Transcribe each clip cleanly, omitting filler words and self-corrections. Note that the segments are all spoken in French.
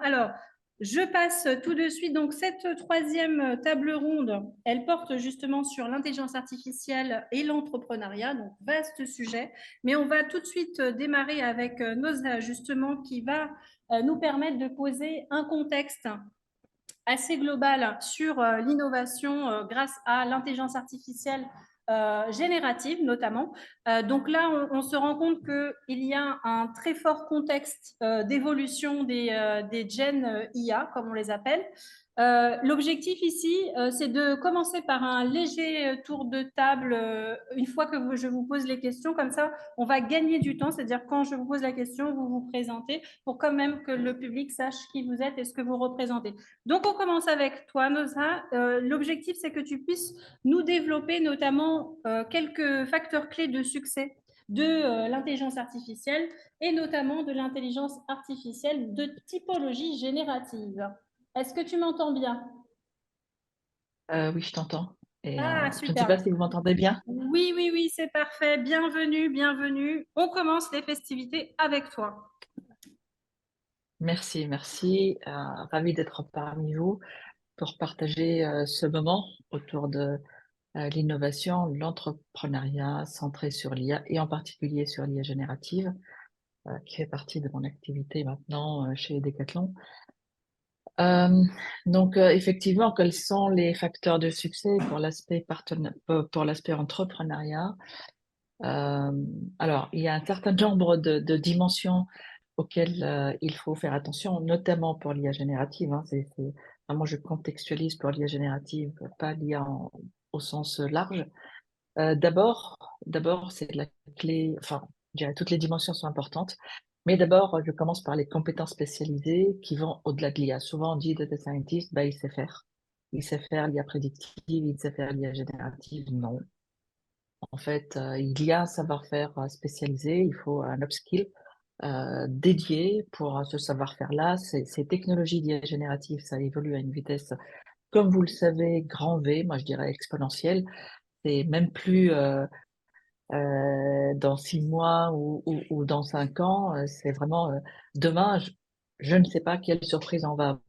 Alors, je passe tout de suite. Donc, cette troisième table ronde, elle porte justement sur l'intelligence artificielle et l'entrepreneuriat. Donc, vaste sujet. Mais on va tout de suite démarrer avec Noza, justement, qui va nous permettre de poser un contexte assez global sur l'innovation grâce à l'intelligence artificielle générative notamment. Donc là, on se rend compte qu'il y a un très fort contexte d'évolution des gen IA, comme on les appelle. L'objectif ici, c'est de commencer par un léger tour de table une fois que je vous pose les questions. Comme ça, on va gagner du temps, c'est-à-dire quand je vous pose la question, vous vous présentez pour quand même que le public sache qui vous êtes et ce que vous représentez. Donc, on commence avec toi, Noza. L'objectif, c'est que tu puisses nous développer notamment quelques facteurs clés de succès de l'intelligence artificielle et notamment de l'intelligence artificielle de typologie générative. Est-ce que tu m'entends bien? Oui, je t'entends. Et Ah, je ne sais pas super. si vous m'entendez bien. Oui, oui, oui, c'est parfait. Bienvenue, bienvenue. On commence les festivités avec toi. Merci, merci. Ravi d'être parmi vous pour partager ce moment autour de l'innovation, l'entrepreneuriat centré sur l'IA et en particulier sur l'IA générative, qui fait partie de mon activité maintenant chez Decathlon. Euh, Effectivement, quels sont les facteurs de succès pour pour l'aspect entrepreneuriat? Euh, alors, il y a un certain nombre de dimensions auxquelles il faut faire attention, notamment pour l'IA générative. Vraiment, je contextualise pour l'IA générative, pas l'IA au sens large. D'abord, c'est la clé. Enfin, je dirais toutes les dimensions sont importantes, mais d'abord, je commence par les compétences spécialisées qui vont au-delà de l'IA. Souvent, on dit data scientist, bah, il sait faire. Il sait faire l'IA prédictive, il sait faire l'IA générative. Non. En fait, il y a un savoir-faire spécialisé, il faut un upskill dédié pour ce savoir-faire-là. Ces technologies d'IA générative, ça évolue à une vitesse, comme vous le savez, grand V, moi je dirais exponentielle. C'est même plus dans 6 mois ou dans 5 ans, c'est vraiment demain. Je ne sais pas quelle surprise on va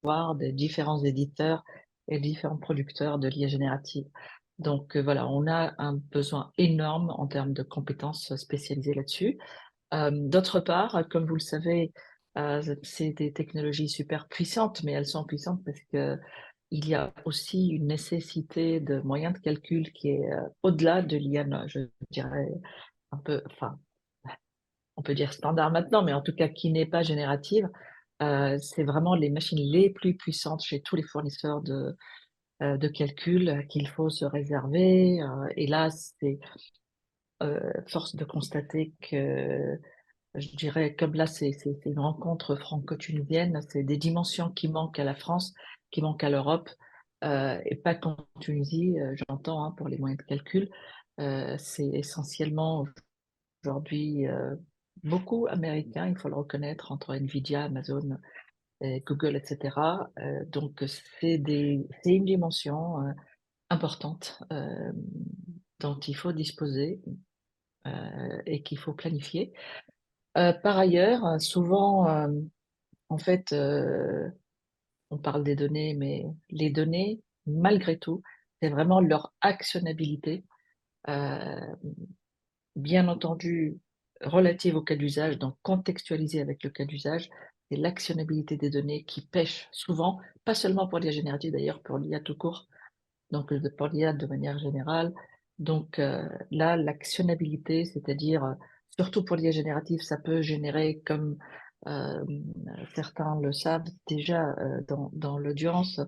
avoir des différents éditeurs et différents producteurs de l'IA générative. Donc voilà, on a un besoin énorme en termes de compétences spécialisées là-dessus. D'autre part, comme vous le savez, c'est des technologies super puissantes, mais elles sont puissantes parce que il y a aussi une nécessité de moyens de calcul qui est au-delà de l'IA, je dirais un peu, enfin, on peut dire standard maintenant, mais en tout cas qui n'est pas générative. C'est vraiment les machines les plus puissantes chez tous les fournisseurs de calcul qu'il faut se réserver. Et là, c'est force de constater que, je dirais, comme là, c'est une rencontre franco-tunisienne, c'est des dimensions qui manquent à la France, qui manquent à l'Europe, et pas qu'en Tunisie, j'entends, hein, pour les moyens de calcul. C'est essentiellement aujourd'hui beaucoup américain, il faut le reconnaître, entre Nvidia, Amazon, Google, etc. Donc, c'est une dimension importante dont il faut disposer et qu'il faut planifier. Par ailleurs, souvent, en fait, on parle des données, mais les données, malgré tout, c'est vraiment leur actionnabilité, euh, bien entendu, relative au cas d'usage, donc contextualisée avec le cas d'usage, c'est l'actionnabilité des données qui pêche souvent, pas seulement pour l'IA générative d'ailleurs, pour l'IA tout court, donc pour l'IA de manière générale. Donc là, l'actionnabilité, c'est-à-dire, surtout pour l'IA générative, ça peut générer, comme euh, certains le savent déjà dans l'audience,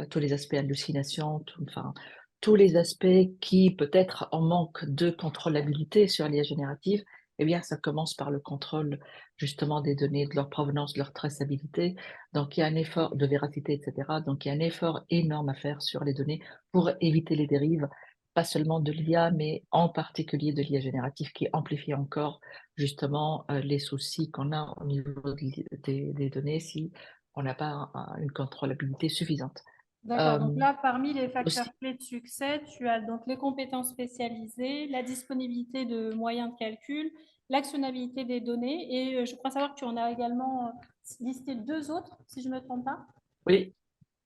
tous les aspects hallucination, enfin, tous les aspects qui peut-être en manque de contrôlabilité sur l'IA générative, eh bien, ça commence par le contrôle justement des données, de leur provenance, de leur traçabilité. Donc, il y a un effort de véracité, etc. Donc, il y a un effort énorme à faire sur les données pour éviter les dérives, pas seulement de l'IA, mais en particulier de l'IA générative qui amplifie encore justement les soucis qu'on a au niveau des données si on n'a pas une contrôlabilité suffisante. D'accord, donc Euh, là, parmi les facteurs aussi, clés de succès, tu as donc les compétences spécialisées, la disponibilité de moyens de calcul, l'actionnabilité des données et je crois savoir que tu en as également listé 2 autres, si je ne me trompe pas. Oui,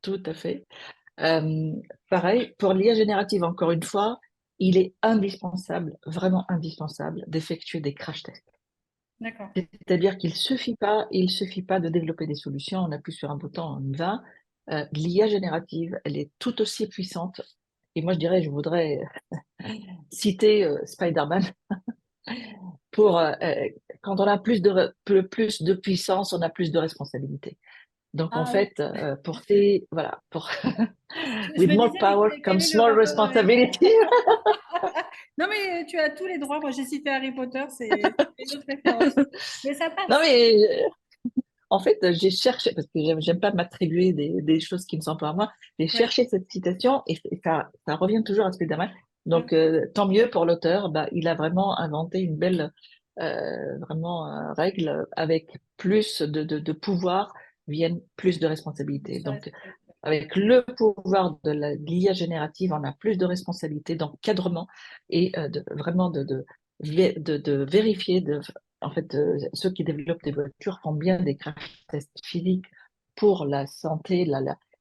tout à fait. Pareil, pour l'IA générative, encore une fois, il est indispensable, vraiment indispensable, d'effectuer des crash tests. D'accord. C'est-à-dire il suffit pas de développer des solutions, on appuie sur un bouton, on y va. L'IA générative, elle est tout aussi puissante. Et moi, je dirais, je voudrais citer Spider-Man pour quand on a plus de puissance, on a plus de responsabilité. Donc en Ah oui, fait, voilà, je with me more disais, mais power quel comes est le small rapport avec… responsibility. Non, mais tu as tous les droits. Moi, j'ai cité Harry Potter, c'est une autre référence. Mais ça Non passe. mais en fait, j'ai cherché parce que j'aime pas m'attribuer des choses qui ne sont pas à moi. J'ai Oui. cherché cette citation et ça revient toujours à Spider-Man. Mm. Donc tant mieux pour l'auteur. Bah, il a vraiment inventé une belle vraiment règle avec plus de pouvoir viennent plus de responsabilités. Sur la Donc sécurité. avec le pouvoir de l'IA générative, on a plus de responsabilités d'encadrement et vraiment de vérifier. En fait, ceux qui développent des voitures font bien des crash tests physiques pour la santé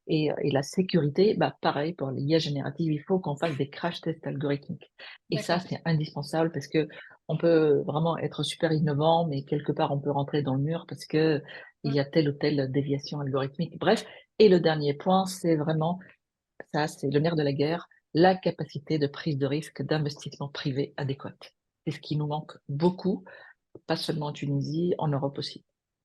et la sécurité. Bah, pareil, pour l'IA générative, il faut qu'on fasse des crash tests algorithmiques. Et ça, D'accord. c'est indispensable parce que on peut vraiment être super innovant, mais quelque part, on peut rentrer dans le mur parce que il Mm. y a telle ou telle déviation algorithmique. Bref, et le dernier point, c'est vraiment, ça, c'est le nerf de la guerre, la capacité de prise de risque d'investissement privé adéquate. C'est ce qui nous manque beaucoup, pas seulement en Tunisie, en Europe aussi.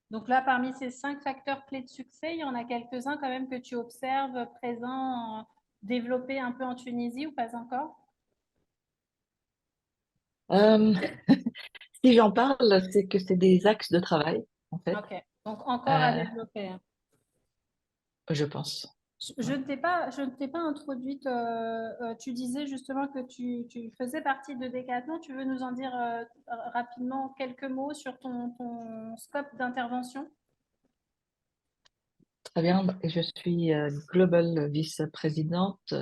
Donc là, parmi ces 5 facteurs clés de succès, il y en a quelques-uns quand même que tu observes présents, développés un peu en Tunisie ou pas encore? Euh, si j'en parle, c'est que c'est des axes de travail, en fait, Ok. Donc encore à euh, développer, hein. je pense. Je Ouais. ne t'ai pas introduite. Tu disais justement que tu faisais partie de Decathlon. Tu veux nous en dire rapidement quelques mots sur ton scope d'intervention? Très bien, et je suis Global Vice-présidente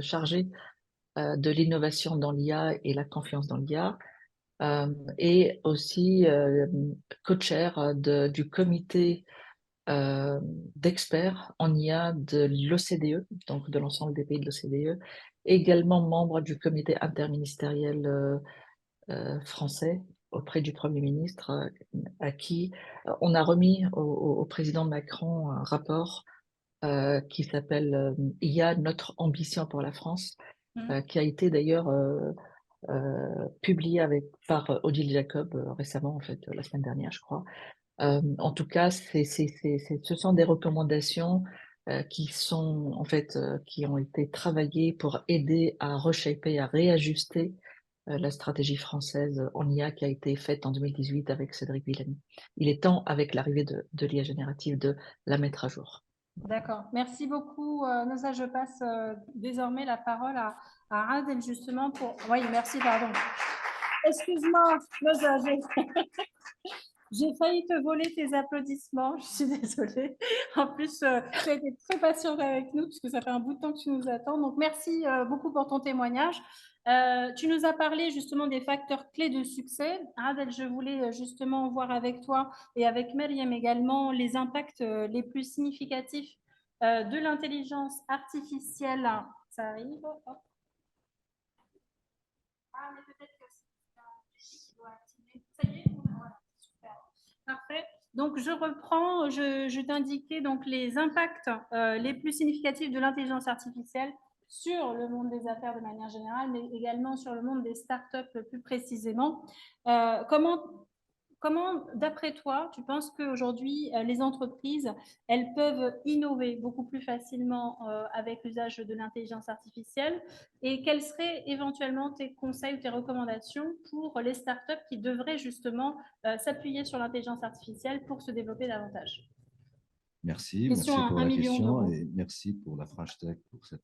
chargée de l'innovation dans l'IA et la confiance dans l'IA. Et aussi co-chair du comité d'experts en IA de l'OCDE, donc de l'ensemble des pays de l'OCDE, également membre du comité interministériel français auprès du Premier ministre, à qui on a remis au président Macron un rapport qui s'appelle IA, notre ambition pour la France, Mhm. qui a été d'ailleurs publié par Odile Jacob récemment, en fait, la semaine dernière, je crois. En tout cas, ce sont des recommandations qui sont, en fait, qui ont été travaillées pour aider à reshaper, à réajuster la stratégie française en IA qui a été faite en 2018 avec Cédric Villani. Il est temps, avec l'arrivée de l'IA générative, de la mettre à jour. D'accord. Merci beaucoup, Noza. Je passe désormais la parole à Adel justement pour… Oui, merci, pardon. Excuse-moi, Noza, j'ai failli te voler tes applaudissements. Je suis désolée. En plus, tu as été très patiente avec nous puisque ça fait un bout de temps que tu nous attends. Donc, merci beaucoup pour ton témoignage. Tu nous as parlé justement des facteurs clés de succès. Adel, je voulais justement voir avec toi et avec Meriem également les impacts les plus significatifs de l'intelligence artificielle. Ça arrive. Hop. Ah, mais peut-être que c'est un régie qui doit activer. Ça y est, voilà, super. Parfait. Donc, je reprends, je t'indiquais donc les impacts les plus significatifs de l'intelligence artificielle sur le monde des affaires de manière générale, mais également sur le monde des startups plus précisément. Comment Comment, d'après toi, tu penses qu'aujourd'hui, les entreprises, elles peuvent innover beaucoup plus facilement avec l'usage de l'intelligence artificielle? Et quels seraient éventuellement tes conseils ou tes recommandations pour les startups qui devraient justement s'appuyer sur l'intelligence artificielle pour se développer davantage? Question Merci à pour 1 la million question d'euros. et merci pour la French Tech pour cette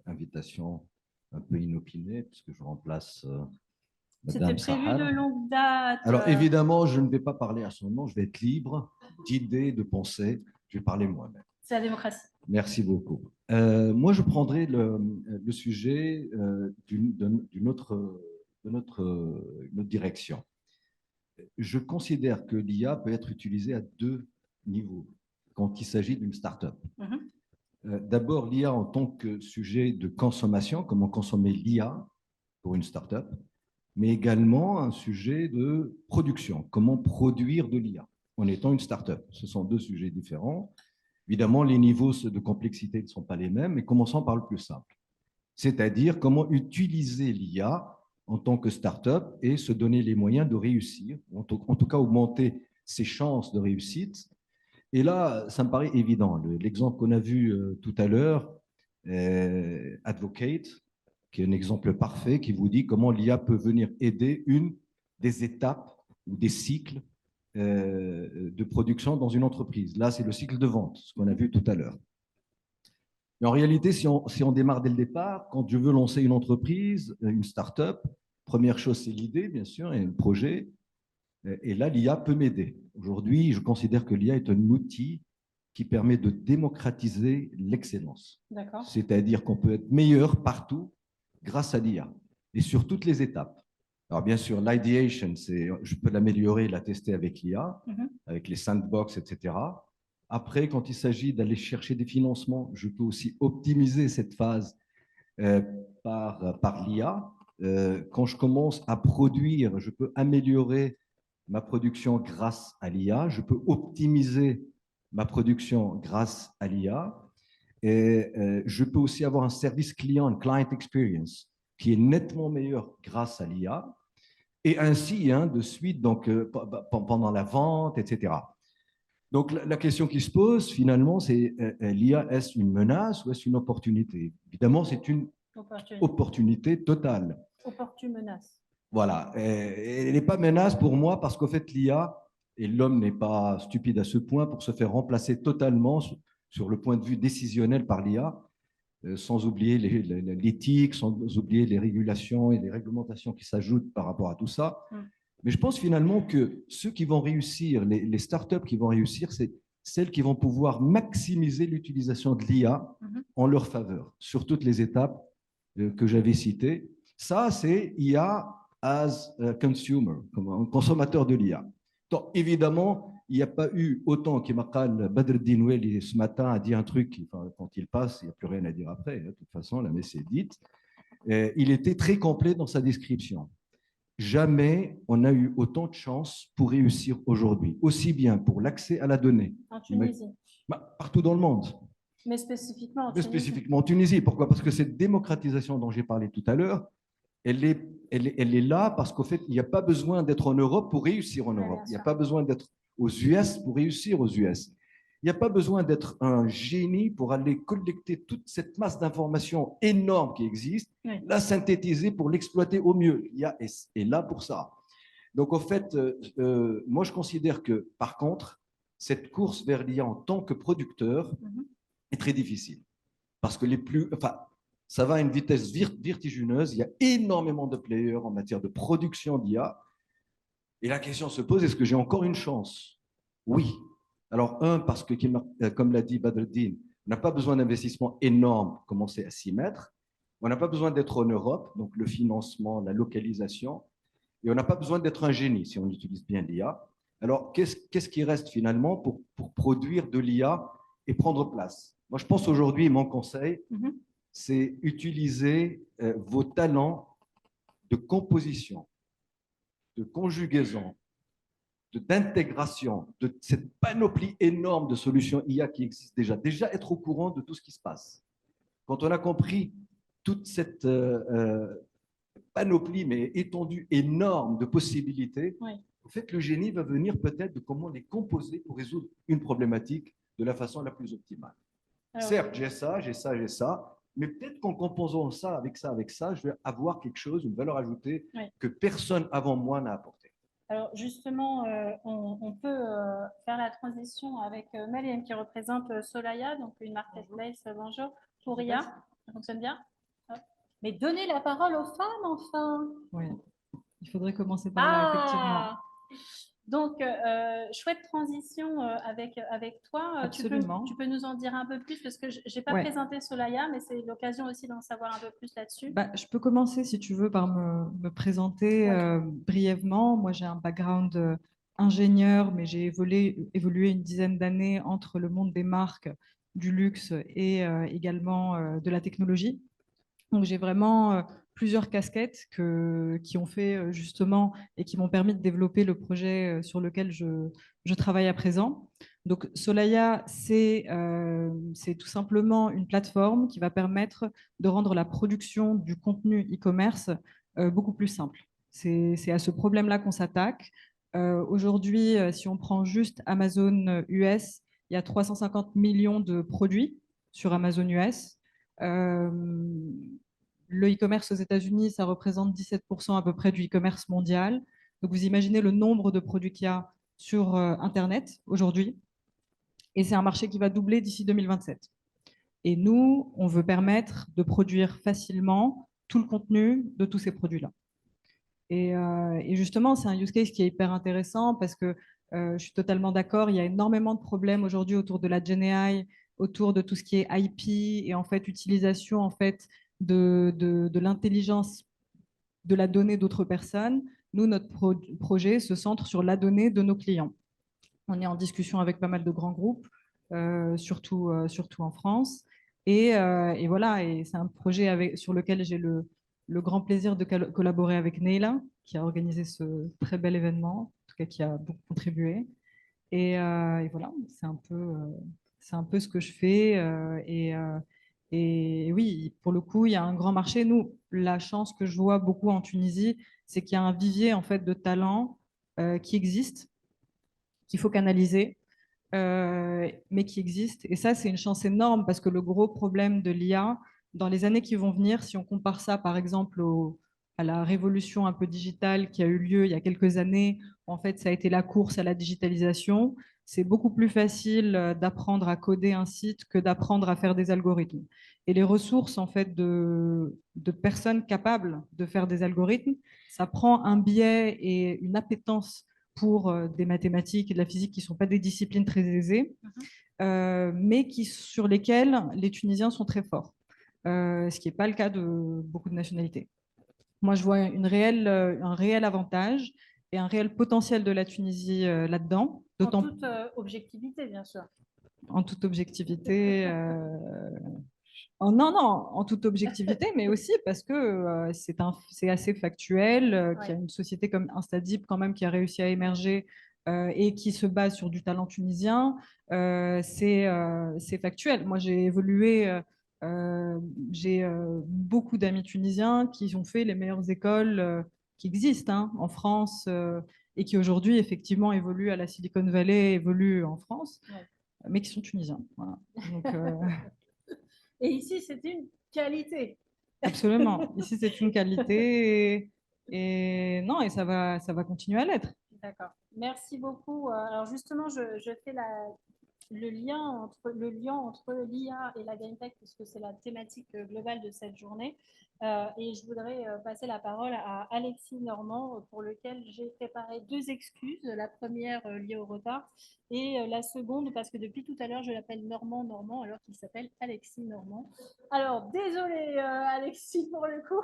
invitation un peu inopinée puisque je remplace C'était Madame prévu de Sahar. longue date. Alors évidemment, je ne vais pas parler à son nom, je vais être libre d'idées, de pensées, je vais parler moi-même. C'est la démocratie. Merci beaucoup. Moi, je prendrai le sujet d'une autre direction. je considère que l'IA peut être utilisée à deux niveaux quand il s'agit d'une start-up. D'abord, l'IA en tant que sujet de consommation, comment consommer l'IA pour une start-up, mais également un sujet de production, comment produire de l'IA en étant une start-up. Ce sont deux sujets différents. Évidemment, les niveaux de complexité ne sont pas les mêmes, mais commençons par le plus simple, c'est-à-dire comment utiliser l'IA en tant que start-up et se donner les moyens de réussir, en tout cas augmenter ses chances de réussite. Et là, ça me paraît évident. L'exemple qu'on a vu tout à l'heure, Advocate, qui est un exemple parfait, qui vous dit comment l'IA peut venir aider une des étapes ou des cycles de production dans une entreprise. Là, c'est le cycle de vente, ce qu'on a vu tout à l'heure. Mais en réalité, si on démarre dès le départ, quand je veux lancer une entreprise, une start-up, première chose, c'est l'idée, bien sûr, et le projet. Et là, l'IA peut m'aider. Aujourd'hui, je considère que l'IA est un outil qui permet de démocratiser l'excellence. C'est-à-dire qu'on peut être meilleur partout grâce à l'IA et sur toutes les étapes. Alors, bien sûr, l'ideation, je peux l'améliorer, la tester avec l'IA, avec les sandbox, etc. Après, quand il s'agit d'aller chercher des financements, je peux aussi optimiser cette phase par l'IA. Quand je commence à produire, je peux améliorer ma production grâce à l'IA. Je peux optimiser ma production grâce à l'IA. Et je peux aussi avoir un service client, une client experience, qui est nettement meilleur grâce à l'IA. Et ainsi, de suite, donc, pendant la vente, etc. Donc, la question qui se pose, finalement, c'est l'IA, est-ce une menace ou est-ce une opportunité? Évidemment, c'est une opportunité totale. Opportune-menace. Voilà. Elle n'est pas menace pour moi parce qu'en fait, l'IA, et l'homme n'est pas stupide à ce point pour se faire remplacer totalement sur le point de vue décisionnel par l'IA, sans oublier l'éthique, sans oublier les régulations et les réglementations qui s'ajoutent par rapport à tout ça. Mais je pense finalement que ceux qui vont réussir, les startups qui vont réussir, c'est celles qui vont pouvoir maximiser l'utilisation de l'IA en leur faveur, sur toutes les étapes que j'avais citées. Ça, c'est IA as a consumer, comme un consommateur de l'IA. Donc, évidemment, il n'y a pas eu autant qu'Imakal Badreddin Oueli ce matin a dit un truc, quand il passe, il n'y a plus rien à dire après, de toute façon, la messe est dite. Il était très complet dans sa description. Jamais on a eu autant de chance pour réussir aujourd'hui, aussi bien pour l'accès à la donnée. En Tunisie. Partout dans le monde. Mais spécifiquement en Tunisie. Spécifiquement en Tunisie. Pourquoi? Parce que cette démocratisation dont j'ai parlé tout à l'heure, elle est là parce qu'au fait, il n'y a pas besoin d'être en Europe pour réussir en Europe. Il n'y a pas besoin d'être aux US pour réussir aux US. Il n'y a pas besoin d'être un génie pour aller collecter toute cette masse d'informations énorme qui existe, la synthétiser pour l'exploiter au mieux. L'IA est là pour ça. Donc, en fait, moi, je considère que, par contre, cette course vers l'IA en tant que producteur est très difficile. Parce que ça va à une vitesse vertigineuse. Il y a énormément de players en matière de production d'IA. Et la question se pose, est-ce que j'ai encore une chance? Oui. Alors, parce que, comme l'a dit Badreddin, on n'a pas besoin d'investissement énorme pour commencer à s'y mettre. On n'a pas besoin d'être en Europe, donc le financement, la localisation. Et on n'a pas besoin d'être un génie si on utilise bien l'IA. Alors, qu'est-ce qui reste finalement pour produire de l'IA et prendre place? Moi, je pense aujourd'hui, mon conseil, c'est utiliser vos talents de composition, de conjugaison, d'intégration, de cette panoplie énorme de solutions IA qui existent déjà être au courant de tout ce qui se passe. Quand on a compris toute cette panoplie, mais étendue, énorme de possibilités, en fait, le génie va venir peut-être de comment les composer pour résoudre une problématique de la façon la plus optimale. Alors, certes, j'ai ça, mais peut-être qu'en composant ça, je vais avoir quelque chose, une valeur ajoutée que personne avant moi n'a apporté. Alors justement, on peut faire la transition avec Mariam qui représente Solaya, donc une marketplace. Bonjour. Pour IA, ça fonctionne bien? Mais donnez la parole aux femmes, enfin. Oui, il faudrait commencer par là, effectivement. Donc, chouette transition avec toi. Absolument. Tu peux nous en dire un peu plus parce que je n'ai pas présenté Solaya, mais c'est l'occasion aussi d'en savoir un peu plus là-dessus. Je peux commencer, si tu veux, par me présenter brièvement. Moi, j'ai un background ingénieur, mais j'ai évolué une dizaine d'années entre le monde des marques, du luxe et également de la technologie. Donc, j'ai vraiment plusieurs casquettes qui ont fait justement et qui m'ont permis de développer le projet sur lequel je travaille à présent. Donc, Solaya, c'est tout simplement une plateforme qui va permettre de rendre la production du contenu e-commerce beaucoup plus simple. C'est à ce problème-là qu'on s'attaque. Aujourd'hui, si on prend juste Amazon US, il y a 350 millions de produits sur Amazon US. Le e-commerce aux États-Unis, ça représente 17% à peu près du e-commerce mondial. Donc, vous imaginez le nombre de produits qu'il y a sur Internet aujourd'hui. Et c'est un marché qui va doubler d'ici 2027. Et nous, on veut permettre de produire facilement tout le contenu de tous ces produits-là. Et justement, c'est un use case qui est hyper intéressant parce que je suis totalement d'accord, il y a énormément de problèmes aujourd'hui autour de la GenAI, autour de tout ce qui est IP et en fait utilisation en fait de l'intelligence de la donnée d'autres personnes. Nous, notre projet se centre sur la donnée de nos clients. On est en discussion avec pas mal de grands groupes, surtout en France. Et voilà, et c'est un projet sur lequel j'ai le grand plaisir de collaborer avec Neila, qui a organisé ce très bel événement, en tout cas qui a beaucoup contribué. Et voilà, c'est un peu ce que je fais. Et oui, pour le coup, il y a un grand marché. Nous, la chance que je vois beaucoup en Tunisie, c'est qu'il y a un vivier en fait de talents qui existe, qu'il faut canaliser, mais qui existe. Et ça, c'est une chance énorme parce que le gros problème de l'IA, dans les années qui vont venir, si on compare ça par exemple à la révolution un peu digitale qui a eu lieu il y a quelques années, en fait, ça a été la course à la digitalisation. C'est beaucoup plus facile d'apprendre à coder un site que d'apprendre à faire des algorithmes. Et les ressources en fait de personnes capables de faire des algorithmes, ça prend un biais et une appétence pour des mathématiques et de la physique qui ne sont pas des disciplines très aisées, mais sur lesquelles les Tunisiens sont très forts, ce qui n'est pas le cas de beaucoup de nationalités. Moi, je vois un réel avantage et un réel potentiel de la Tunisie là-dedans. En toute objectivité, bien sûr. En toute objectivité. Non, en toute objectivité, mais aussi parce que c'est assez factuel, qu'il y a une société comme Instadip quand même qui a réussi à émerger et qui se base sur du talent tunisien. C'est factuel. Moi, j'ai évolué, j'ai beaucoup d'amis tunisiens qui ont fait les meilleures écoles qui existent en France et qui aujourd'hui, effectivement, évoluent à la Silicon Valley, évoluent en France, mais qui sont tunisiens. Voilà. Donc, et ici, c'est une qualité. Absolument. Ici, c'est une qualité et non, et ça va continuer à l'être. D'accord. Merci beaucoup. Alors justement, je fais le lien entre l'IA et la GameTech, puisque c'est la thématique globale de cette journée. Et je voudrais passer la parole à Alexis Normand, pour lequel j'ai préparé deux excuses. La première liée au retard et la seconde parce que depuis tout à l'heure, je l'appelle Normand, alors qu'il s'appelle Alexis Normand. Alors, désolé Alexis pour le coup.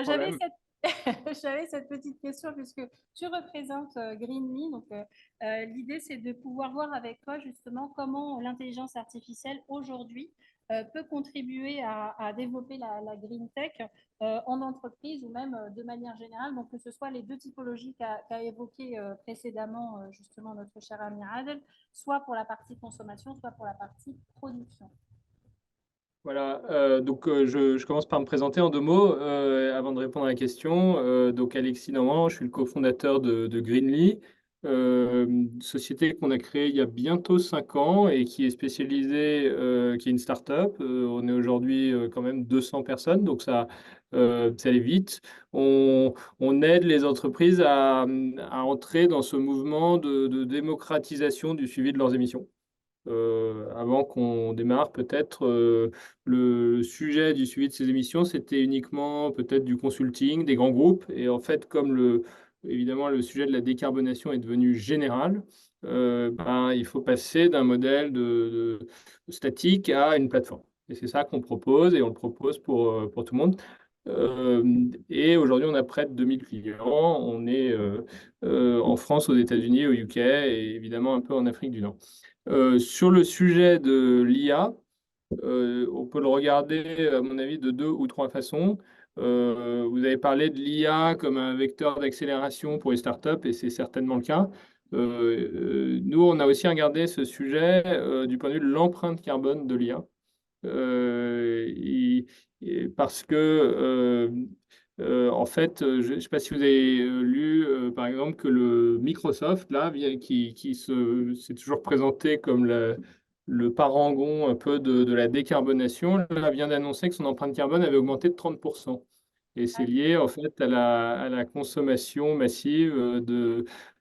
J'avais cette petite question puisque tu représentes Greenly. Donc, l'idée, c'est de pouvoir voir avec toi justement comment l'intelligence artificielle aujourd'hui peut contribuer à développer la green tech en entreprise ou même de manière générale. Donc, que ce soit les deux typologies qu'a évoquées précédemment justement notre cher ami Adel, soit pour la partie consommation, soit pour la partie production. Voilà, donc je commence par me présenter en deux mots avant de répondre à la question. Donc Alexis Normand, je suis le cofondateur de Greenly, société qu'on a créée il y a bientôt 5 ans et qui est spécialisée, qui est une start-up. On est aujourd'hui quand même 200 personnes, donc ça allait vite. On aide les entreprises à entrer dans ce mouvement de démocratisation du suivi de leurs émissions. Avant qu'on démarre, peut-être le sujet du suivi de ces émissions, c'était uniquement peut-être du consulting, des grands groupes. Et en fait, comme évidemment, le sujet de la décarbonation est devenu général, il faut passer d'un modèle de statique à une plateforme. Et c'est ça qu'on propose, et on le propose pour tout le monde. Et aujourd'hui, on a près de 2000 clients. On est en France, aux États-Unis, au UK et évidemment un peu en Afrique du Nord. Sur le sujet de l'IA, on peut le regarder, à mon avis, de 2 ou 3 façons. Vous avez parlé de l'IA comme un vecteur d'accélération pour les startups, et c'est certainement le cas. Nous, on a aussi regardé ce sujet du point de vue de l'empreinte carbone de l'IA. Parce que, en fait, je ne sais pas si vous avez lu, par exemple, que le Microsoft, là, s'est toujours présenté comme le parangon un peu de la décarbonation, là, vient d'annoncer que son empreinte carbone avait augmenté de 30%. Et c'est lié, en fait, à la consommation massive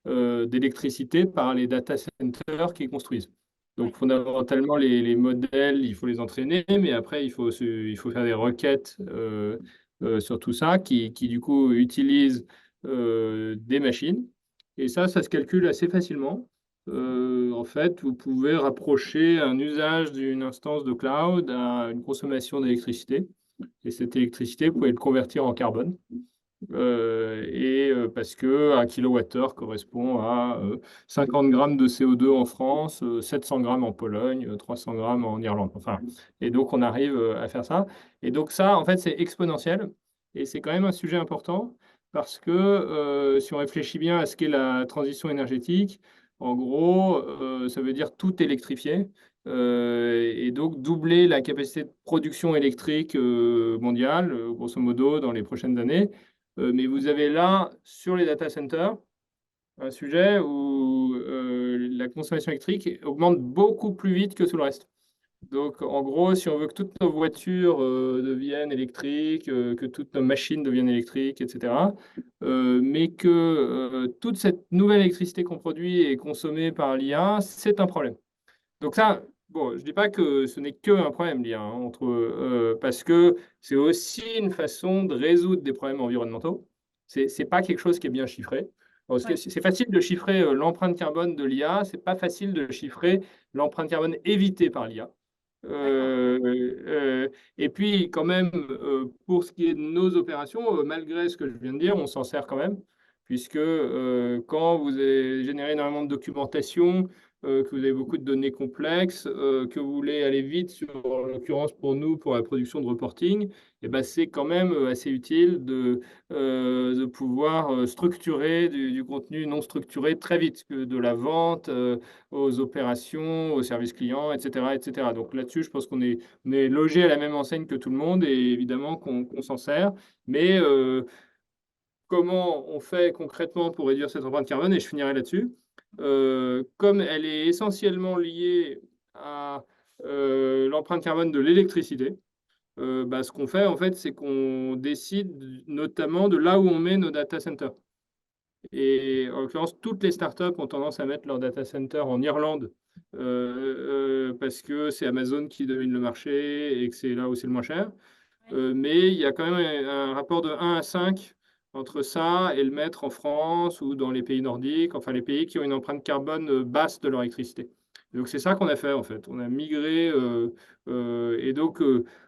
d'électricité par les data centers qu'ils construisent. Donc, fondamentalement, les modèles, il faut les entraîner, mais après, il faut faire des requêtes sur tout ça qui, du coup, utilisent des machines. Et ça se calcule assez facilement. En fait, vous pouvez rapprocher un usage d'une instance de cloud à une consommation d'électricité. Et cette électricité, vous pouvez le convertir en carbone. Parce que 1 kWh correspond à 50 grammes de CO2 en France, 700 grammes en Pologne, 300 grammes en Irlande. Enfin, et donc, on arrive à faire ça. Et donc, ça, en fait, c'est exponentiel. Et c'est quand même un sujet important parce que si on réfléchit bien à ce qu'est la transition énergétique, en gros, ça veut dire tout électrifier. Et donc, doubler la capacité de production électrique mondiale, grosso modo, dans les prochaines années. Mais vous avez là, sur les data centers, un sujet où la consommation électrique augmente beaucoup plus vite que tout le reste. Donc, en gros, si on veut que toutes nos voitures deviennent électriques, que toutes nos machines deviennent électriques, etc., mais que toute cette nouvelle électricité qu'on produit est consommée par l'IA, c'est un problème. Donc ça, bon, je ne dis pas que ce n'est qu'un problème, l'IA, hein, parce que c'est aussi une façon de résoudre des problèmes environnementaux. Ce n'est pas quelque chose qui est bien chiffré. Parce que c'est facile de chiffrer l'empreinte carbone de l'IA, c'est pas facile de chiffrer l'empreinte carbone évitée par l'IA. Et puis, quand même, pour ce qui est de nos opérations, malgré ce que je viens de dire, on s'en sert quand même, puisque quand vous avez généré énormément de documentation, que vous avez beaucoup de données complexes, que vous voulez aller vite, en l'occurrence pour nous, pour la production de reporting, et ben, c'est quand même assez utile de pouvoir structurer du contenu non structuré très vite, que de la vente aux opérations, aux services clients, etc., etc. Donc là-dessus, je pense on est logé à la même enseigne que tout le monde, et évidemment qu'on s'en sert. Mais comment on fait concrètement pour réduire cette empreinte carbone? Et je finirai là-dessus. Comme elle est essentiellement liée à l'empreinte carbone de l'électricité, ce qu'on fait, en fait, c'est qu'on décide notamment de là où on met nos data centers. Et en l'occurrence, toutes les startups ont tendance à mettre leur data center en Irlande parce que c'est Amazon qui domine le marché et que c'est là où c'est le moins cher. Mais il y a quand même un rapport de 1 à 5 entre ça et le mettre en France ou dans les pays nordiques, enfin les pays qui ont une empreinte carbone basse de leur électricité. Donc c'est ça qu'on a fait en fait. On a migré et donc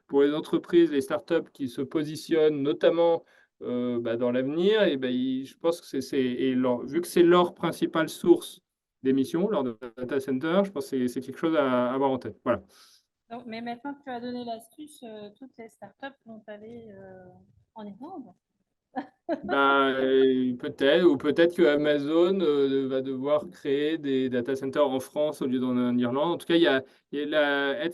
pour les entreprises, les startups qui se positionnent notamment dans l'avenir, et je pense que vu que c'est leur principale source d'émissions, leur data center, je pense que c'est quelque chose à avoir en tête. Voilà. Donc, mais maintenant que tu as donné l'astuce, toutes les startups vont aller en Irlande. Peut-être, ou peut-être que Amazon va devoir créer des data centers en France au lieu d'en Irlande. En tout cas,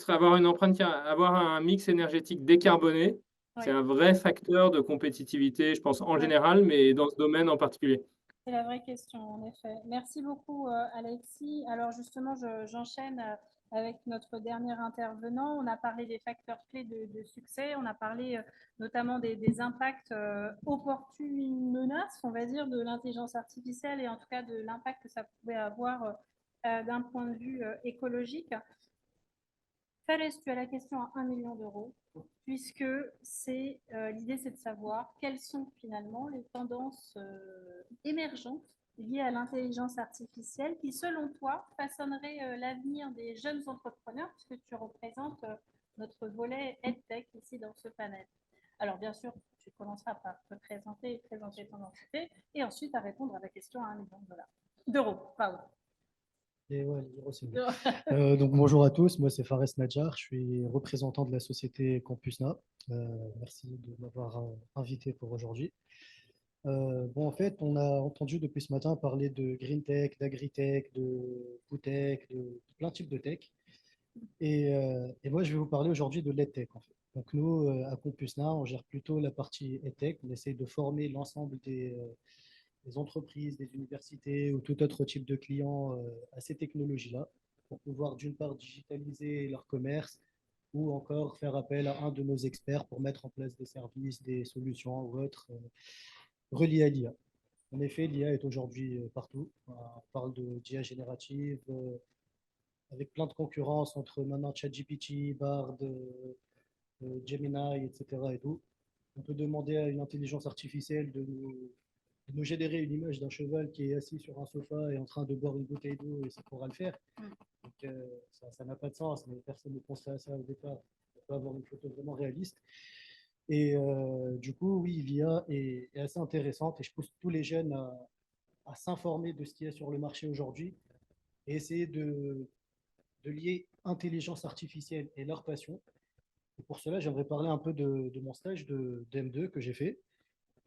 avoir une empreinte, avoir un mix énergétique décarboné, c'est un vrai facteur de compétitivité, je pense, en général, mais dans ce domaine en particulier. C'est la vraie question, en effet. Merci beaucoup, Alexis. Alors justement, j'enchaîne avec notre dernier intervenant. On a parlé des facteurs clés de succès. On a parlé notamment des impacts opportunes menaces, on va dire, de l'intelligence artificielle et en tout cas de l'impact que ça pouvait avoir d'un point de vue écologique. Fares, tu as la question à 1 million d'euros, puisque l'idée, c'est de savoir quelles sont finalement les tendances émergentes liées à l'intelligence artificielle qui, selon toi, façonneraient l'avenir des jeunes entrepreneurs, puisque tu représentes notre volet EdTech ici dans ce panel. Alors, bien sûr, tu commenceras par te présenter et présenter ton entité, et ensuite à répondre à la question à 1 million d'euros. Pardon. Et ouais, les euros, c'est mieux. Donc, bonjour à tous, moi c'est Fares Nadjar, je suis représentant de la société Campusna. Merci de m'avoir invité pour aujourd'hui. Bon, en fait, on a entendu depuis ce matin parler de green tech, d'agri-tech, de food tech, de plein de types de tech. Et moi, je vais vous parler aujourd'hui de l'EdTech, en fait. Donc, nous, à Campusna, on gère plutôt la partie EdTech. On essaie de former l'ensemble des entreprises, des universités ou tout autre type de clients à ces technologies-là pour pouvoir d'une part digitaliser leur commerce ou encore faire appel à un de nos experts pour mettre en place des services, des solutions ou autres reliés à l'IA. En effet, l'IA est aujourd'hui partout. On parle d'IA générative avec plein de concurrence entre maintenant ChatGPT, Bard, Gemini, etc. Et tout. On peut demander à une intelligence artificielle de nous générer une image d'un cheval qui est assis sur un sofa et en train de boire une bouteille d'eau et ça pourra le faire. Donc, ça n'a pas de sens, mais personne ne pensait à ça au départ. On peut avoir une photo vraiment réaliste. Et du coup, oui, l'IA est assez intéressante et je pousse tous les jeunes à s'informer de ce qu'il y a sur le marché aujourd'hui et essayer de lier intelligence artificielle et leur passion. Et pour cela, j'aimerais parler un peu de mon stage de M2 que j'ai fait.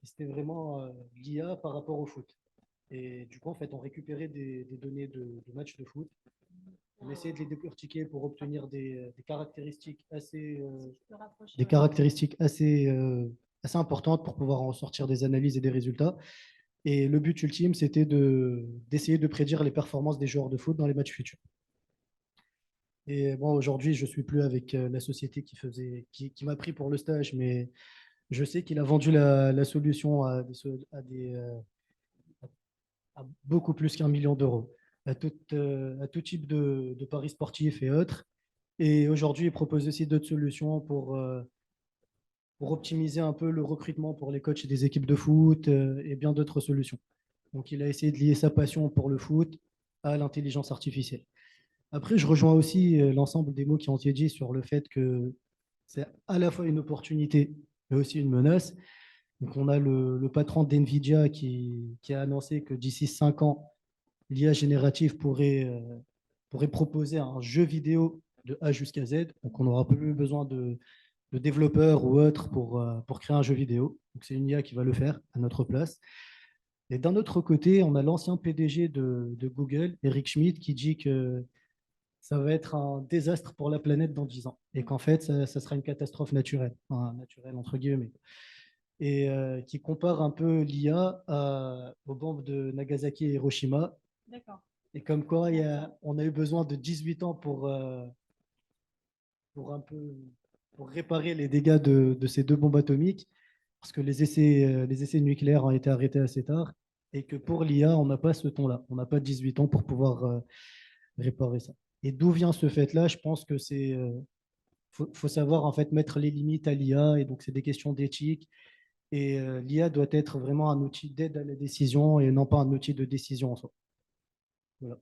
C'était vraiment l'IA par rapport au foot. Et du coup, en fait, on récupérait des données de matchs de foot. On essayait de les décortiquer pour obtenir des caractéristiques assez assez importantes pour pouvoir en sortir des analyses et des résultats. Et le but ultime, c'était d'essayer de prédire les performances des joueurs de foot dans les matchs futurs. Et bon, aujourd'hui, je ne suis plus avec la société qui m'a pris pour le stage, mais je sais qu'il a vendu la solution à beaucoup plus qu'1 million d'euros, à tout type de paris sportifs et autres. Et aujourd'hui, il propose aussi d'autres solutions pour optimiser un peu le recrutement pour les coachs des équipes de foot et bien d'autres solutions. Donc, il a essayé de lier sa passion pour le foot à l'intelligence artificielle. Après, je rejoins aussi l'ensemble des mots qui ont été dit sur le fait que c'est à la fois une opportunité, mais aussi une menace. Donc, on a le patron d'NVIDIA qui a annoncé que d'ici 5 ans, l'IA générative pourrait proposer un jeu vidéo de A jusqu'à Z. Donc, on n'aura plus besoin de développeurs ou autres pour créer un jeu vidéo. Donc, c'est une IA qui va le faire à notre place. Et d'un autre côté, on a l'ancien PDG de Google, Eric Schmidt, qui dit que ça va être un désastre pour la planète dans 10 ans et qu'en fait, ça sera une catastrophe naturelle, enfin, naturelle entre guillemets. Et qui compare un peu l'IA aux bombes de Nagasaki et Hiroshima. D'accord. Et comme quoi, on a eu besoin de 18 ans pour réparer les dégâts de ces deux bombes atomiques, parce que les essais nucléaires ont été arrêtés assez tard, et que pour l'IA, on n'a pas ce temps-là. On n'a pas 18 ans pour pouvoir réparer ça. Et d'où vient ce fait-là? Je pense que faut savoir en fait mettre les limites à l'IA, et donc c'est des questions d'éthique. Et l'IA doit être vraiment un outil d'aide à la décision et non pas un outil de décision en soi. Voilà.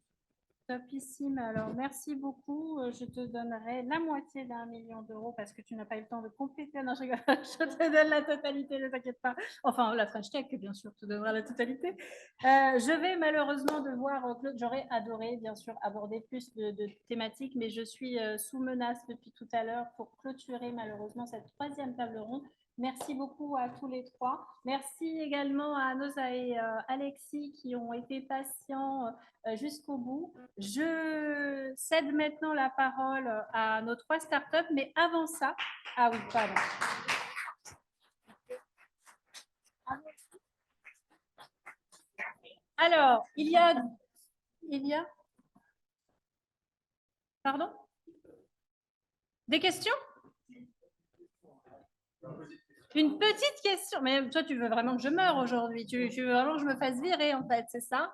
Topissime. Alors, merci beaucoup. Je te donnerai la moitié d'1 million d'euros parce que tu n'as pas eu le temps de compléter. Non, je rigole. Je te donne la totalité, ne t'inquiète pas. Enfin, la French Tech, bien sûr, tu donneras la totalité. Je vais malheureusement devoir, j'aurais adoré, bien sûr, aborder plus de thématiques, mais je suis sous menace depuis tout à l'heure pour clôturer malheureusement cette troisième table ronde. Merci beaucoup à tous les trois. Merci également à Noza et Alexis qui ont été patients jusqu'au bout. Je cède maintenant la parole à nos 3 startups, mais avant ça, ah oui, pardon. Alors, il y a, pardon, des questions? Une petite question, mais toi, tu veux vraiment que je meure aujourd'hui, tu veux vraiment que je me fasse virer, en fait, c'est ça?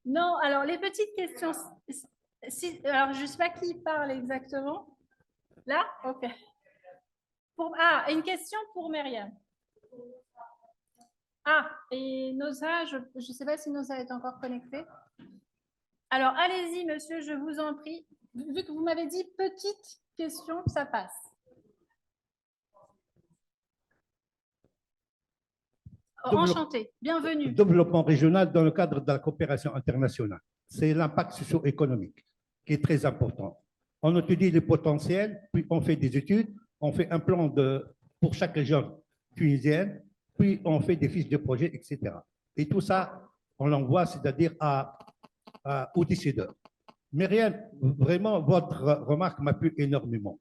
Non, alors les petites questions. Alors, je ne sais pas qui parle exactement. Là? OK. Une question pour Myriam. Et Noza, je ne sais pas si Noza est encore connectée. Alors, allez-y, monsieur, je vous en prie. Vu que vous m'avez dit petite question, ça passe. Enchanté, bienvenue. Développement régional dans le cadre de la coopération internationale. C'est l'impact socio-économique qui est très important. On étudie les potentiels, puis on fait des études, on fait un plan pour chaque région tunisienne, puis on fait des fiches de projet, etc. Et tout ça, on l'envoie, c'est-à-dire aux décideurs. Myriam, vraiment, votre remarque m'a plu énormément.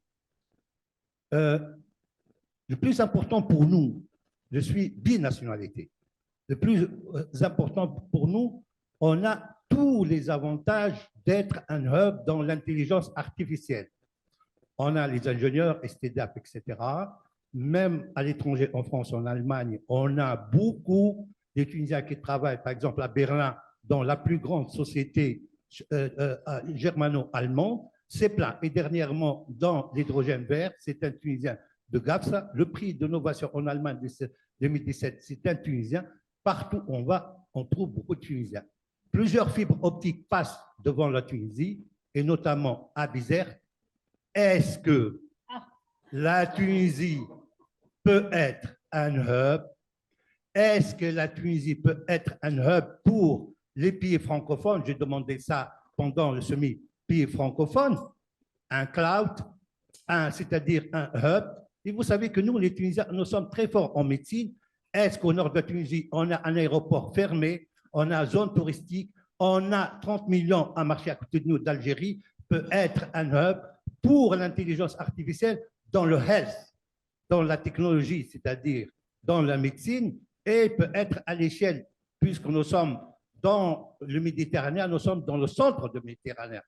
Le plus important pour nous, je suis binationalité. Le plus important pour nous, on a tous les avantages d'être un hub dans l'intelligence artificielle. On a les ingénieurs, STDAP, etc. Même à l'étranger, en France, en Allemagne, on a beaucoup de Tunisiens qui travaillent, par exemple, à Berlin, dans la plus grande société germano-allemande. C'est plein. Et dernièrement, dans l'hydrogène vert, c'est un Tunisien de GAFSA. Le prix d'innovation en Allemagne de 2017, c'est un Tunisien. Partout où on va, on trouve beaucoup de Tunisiens. Plusieurs fibres optiques passent devant la Tunisie, et notamment à Bizerte. Est-ce que la Tunisie peut être un hub? Est-ce que la Tunisie peut être un hub pour les pays francophones? J'ai demandé ça pendant le semi-pays francophone. Un cloud, c'est-à-dire un hub. Et vous savez que nous, les Tunisiens, nous sommes très forts en médecine. Est-ce qu'au nord de la Tunisie, on a un aéroport fermé, on a une zone touristique, on a 30 millions à marcher à côté de nous d'Algérie, peut être un hub pour l'intelligence artificielle dans le health, dans la technologie, c'est-à-dire dans la médecine, et peut être à l'échelle, puisque nous sommes dans le Méditerranée, nous sommes dans le centre de Méditerranée.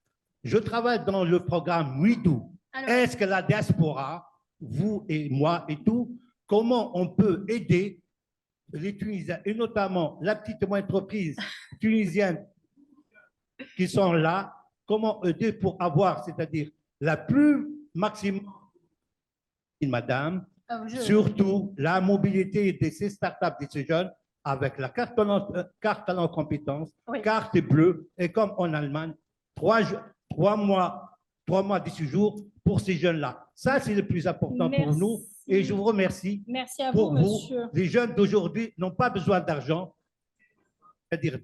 Je travaille dans le programme WIDO. Est-ce que la diaspora, vous et moi et tout, comment on peut aider les Tunisiens, et notamment la petite entreprise tunisienne qui sont là, comment aider pour avoir, c'est-à-dire la plus maximum, madame, surtout la mobilité de ces startups, de ces jeunes, avec la carte talent compétences, oui. Carte bleue, et comme en Allemagne, 3 mois, 18 jours pour ces jeunes-là. Ça, c'est le plus important. Merci. Pour nous. Et je vous remercie. Merci à pour vous, monsieur. Les jeunes d'aujourd'hui n'ont pas besoin d'argent, c'est-à-dire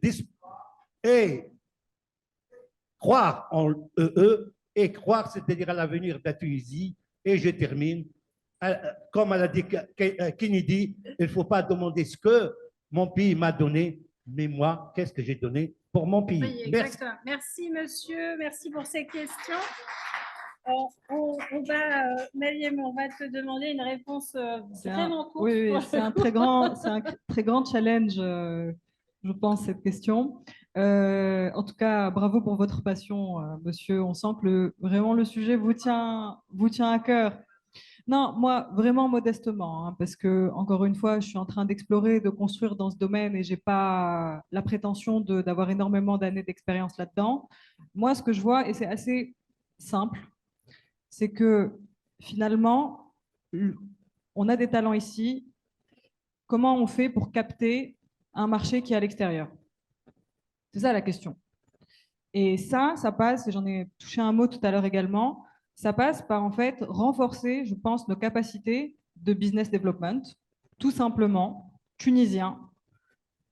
et croire en eux et croire, c'est-à-dire à l'avenir de la Tunisie. Et je termine. Comme elle a dit Kennedy, il ne faut pas demander ce que mon pays m'a donné, mais moi, qu'est-ce que j'ai donné pour mon pays. Oui, exactement. Merci, monsieur. Merci pour ces questions. Myriam, on va te demander une réponse vraiment courte. Oui, c'est un très grand challenge, je pense, cette question. En tout cas, bravo pour votre passion, monsieur. On sent que vraiment le sujet vous tient à cœur. Non, moi, vraiment modestement, parce que, encore une fois, je suis en train d'explorer, de construire dans ce domaine et je n'ai pas la prétention d'avoir énormément d'années d'expérience là-dedans. Moi, ce que je vois, et c'est assez simple, c'est que finalement, on a des talents ici. Comment on fait pour capter un marché qui est à l'extérieur? C'est ça la question. Et ça passe, et j'en ai touché un mot tout à l'heure également, ça passe par en fait renforcer, je pense, nos capacités de business development, tout simplement, tunisiens,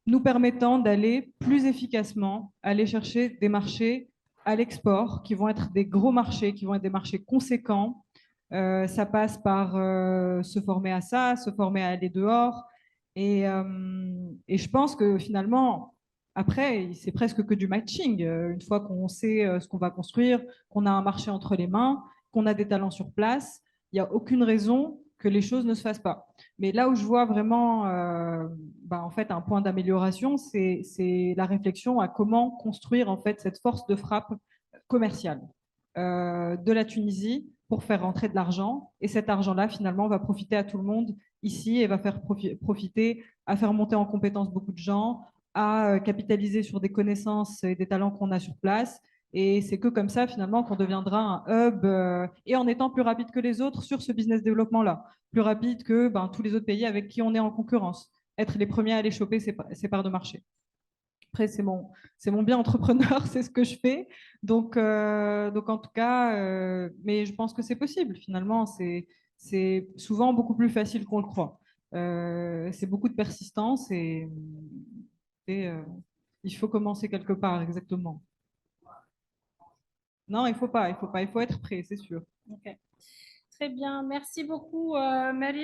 nous permettant d'aller plus efficacement aller chercher des marchés à l'export qui vont être des gros marchés, qui vont être des marchés conséquents. Ça passe par se former à ça, se former à aller dehors. Et je pense que finalement, après, c'est presque que du matching. Une fois qu'on sait ce qu'on va construire, qu'on a un marché entre les mains, qu'on a des talents sur place, il n'y a aucune raison que les choses ne se fassent pas. Mais là où je vois vraiment en fait, un point d'amélioration, c'est la réflexion à comment construire en fait, cette force de frappe commerciale de la Tunisie pour faire rentrer de l'argent. Et cet argent-là, finalement, va profiter à tout le monde ici et va faire profiter à faire monter en compétence beaucoup de gens, à capitaliser sur des connaissances et des talents qu'on a sur place Et c'est que comme ça, finalement, qu'on deviendra un hub et en étant plus rapide que les autres sur ce business développement-là. Plus rapide que tous les autres pays avec qui on est en concurrence. Être les premiers à aller choper ces parts de marché. Après, c'est mon bien entrepreneur, c'est ce que je fais. Donc en tout cas, mais je pense que c'est possible. Finalement, c'est souvent beaucoup plus facile qu'on le croit. C'est beaucoup de persistance et il faut commencer quelque part, exactement. Non, il faut pas, il faut être prêt, c'est sûr. Ok. Très bien, merci beaucoup, Marie.